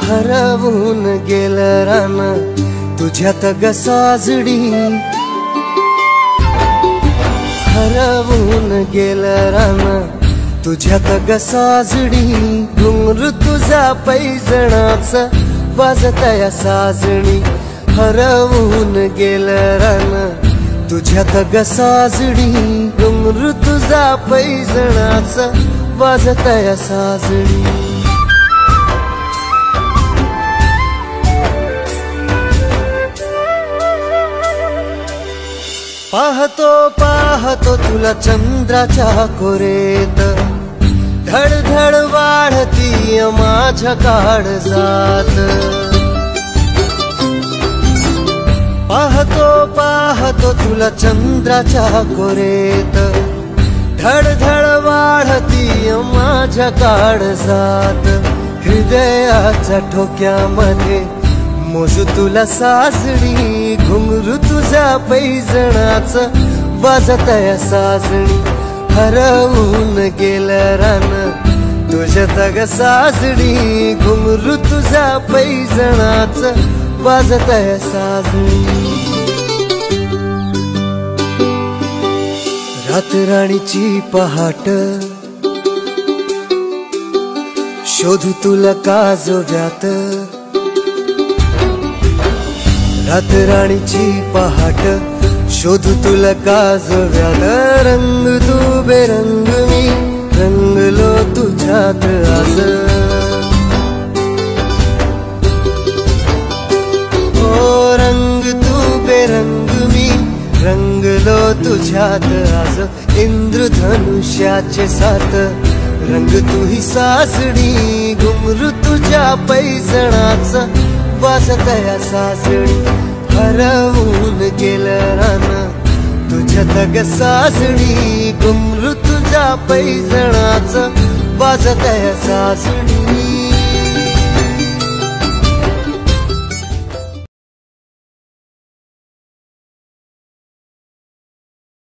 हरवून गेलं रान तुझ्यात ग साजडी, हरवून गेलं रान तुझ्यात ग साजडी, घुंगरू तुझा पैजणाचा वाजतया साजणी, हरवून गेलं रान तुझ्यात ग साजडी, घुंगरू तुझा पैजणाचा वाजतया साजणी। पाहतो पाहतो तुला चंद्राच्या कोरेत, धडधड वाढती माझ्या काळजात, पाहतो पाहतो तुला चंद्राच्या कोरेत, धडधड वाढती माझ्या काळजात, हृदयाच्या ठोक्यामध्ये मोजू तुला साजणी, घुंगरू तुझ्या पैजणाचं वाजतया साजणी, हरवून गेलं रान तुझ्यात ग साजणी, घुंगरू तुझ्या पैजणाचं वाजतया साजणी। रातराणीची पहाट शोधू तुला काजव्यात, रातराणीची पहाट शोधू तुला काजव्यात, रंग तू बेरंग मी रंगलो तुझ्यात आज, ओ रंग तू बेरंग मी रंगलो तुझ्यात आज, इंद्रधनुष्याचे सात रंग तू ही साजणी, घुंगरू तुझ्या पैजणाचा वाजतया साजणी, हरवून गेलं रान तुझ्यात ग साजणी, घुंगरू तुझ्या पैजणाचं वाजतया साजणी।